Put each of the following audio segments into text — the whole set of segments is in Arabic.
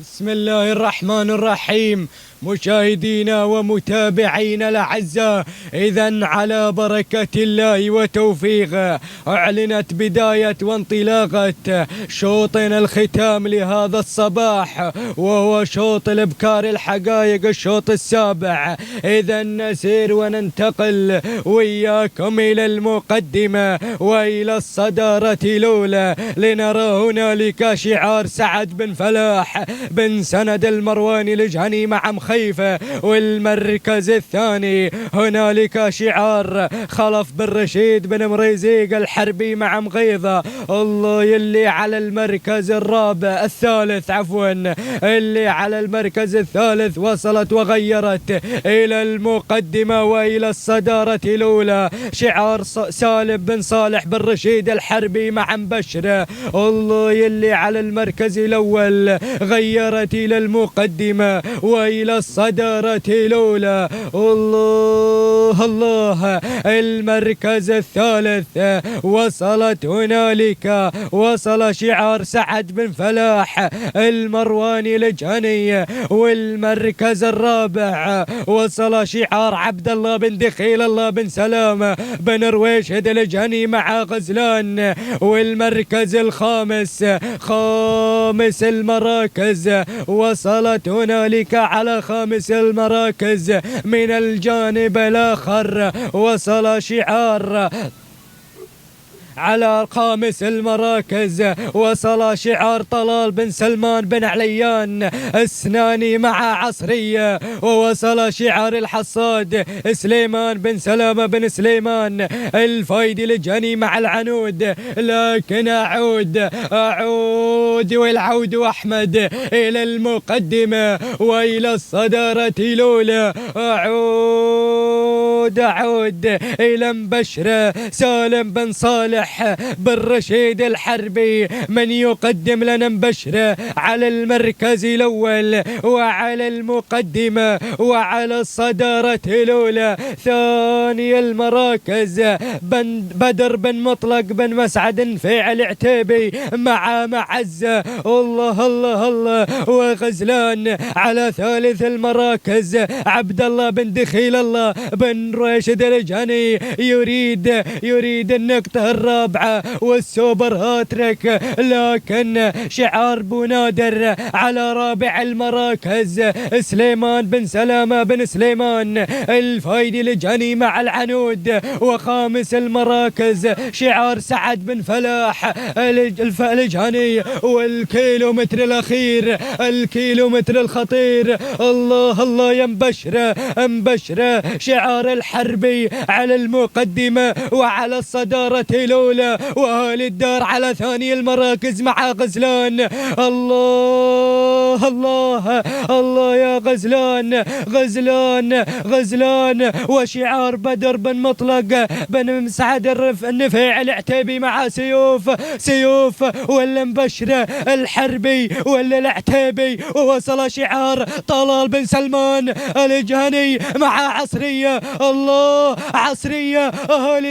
بسم الله الرحمن الرحيم. مشاهدينا ومتابعينا الأعزاء، إذن على بركة الله وتوفيقه أعلنت بداية وانطلاقة شوطنا الختام لهذا الصباح، وهو شوط الإبكار الحقائق، الشوط السابع. إذن نسير وننتقل وياكم إلى المقدمة وإلى الصدارة الأولى، لنرى هنالك شعار سعد بن فلاح بن سند المرواني الجهني مع مخيفة. والمركز الثاني هنالك شعار خلف بن رشيد بن مريزيق الحربي مع مغيظة. الله، يلي على المركز الرابع الثالث عفوا اللي على المركز الثالث وصلت وغيرت إلى المقدمة وإلى الصدارة الأولى شعار سالم بن صالح بن رشيد الحربي مع مبشرة. الله، يلي على المركز الأول غيرت إلى المقدمة وإلى الصدارة الأولى. الله الله، المركز الثالث وصلت هنالك، وصل شعار سعد بن فلاح المرواني الجهني. والمركز الرابع وصل شعار عبد الله بن دخيل الله بن سلامة بن رويشد الجهني مع غزلان. والمركز الخامس، خامس المراكز، وصلت هنالك على خامس المراكز من الجانب الآخر وصل شعار على خامس المراكز، وصل شعار طلال بن سلمان بن عليان السناني مع عصرية. ووصل شعار الحصاد سليمان بن سلامة بن سليمان الفايدي الجهني مع العنود. لكن أعود والعود أحمد إلى المقدمة وإلى الصدارة الأولى. أعود إلى مبشرة سالم بن صالح بن رشيد الحربي، من يقدم لنا مبشرة على المركز الأول وعلى المقدمة وعلى الصدارة الأولى. ثاني المراكز بدر بن مطلق بن مسعد فعل عتيبي مع معزة. الله الله الله، وغزلان على ثالث المراكز عبد الله بن دخيل الله بن راشد الجهني يريد النقطة الرابعة والسوبر هاتريك. لكن شعار بونادر على رابع المراكز سليمان بن سلامة بن سليمان الفايدي الجهني مع العنود. وخامس المراكز شعار سعد بن فلاح الجهني. والكيلومتر الأخير، الكيلومتر الخطير. الله الله يا مبشرة شعار الحربي على المقدمة وعلى الصدارة الأولى، وأهل الدار على ثاني المراكز مع غزلان. الله الله الله يا غزلان. وشعار بدر بن مطلق بن مسعد النفيع العتيبي مع سيوف ولا مبشرة الحربي ولا العتيبي. ووصل شعار طلال بن سلمان الجهني مع عصرية. الله، عصرية، أهالي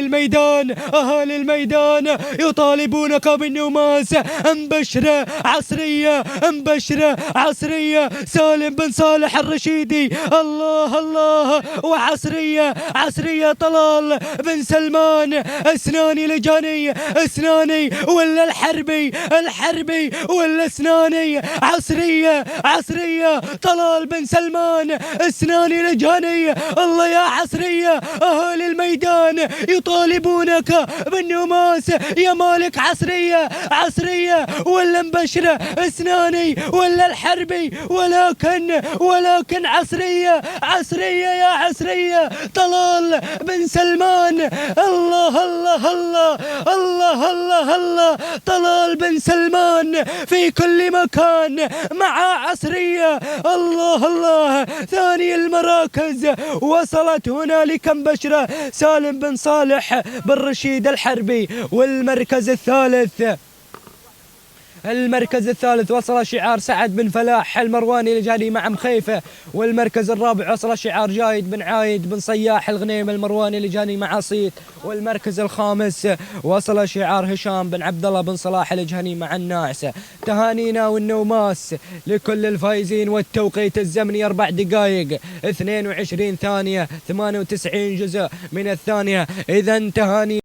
الميدان يطالبونك بالنوماس. مبشرة عصرية سالم بن صالح الرشيدي. الله الله، وعصرية طلال بن سلمان اسناني الجهني، اسناني ولا الحربي ولا اسناني. عصرية طلال بن سلمان اسناني الجهني. الله يا عصرية، أهالي الميدان يطالبونك بالنوماس يا مالك. عصرية ولا مبشرة اسناني ولا الحربي، ولكن عصرية يا عصرية طلال بن سلمان. الله الله الله الله الله الله، طلال بن سلمان في كل مكان مع عصرية. الله الله، ثاني المراكز وصلت هنالك مبشرة سالم بن صالح بن رشيد الحربي. والمركز الثالث المركز الثالث وصل شعار سعد بن فلاح المرواني الجاني مع مخيفة. والمركز الرابع وصل شعار جايد بن عايد بن صياح الغنيم المرواني الجاني مع صيت. والمركز الخامس وصل شعار هشام بن عبد الله بن صلاح الجهني مع الناعسة. تهانينا والنوماس لكل الفائزين، والتوقيت الزمني 4 دقائق 22 ثانية 98 جزء من الثانية. إذا تهاني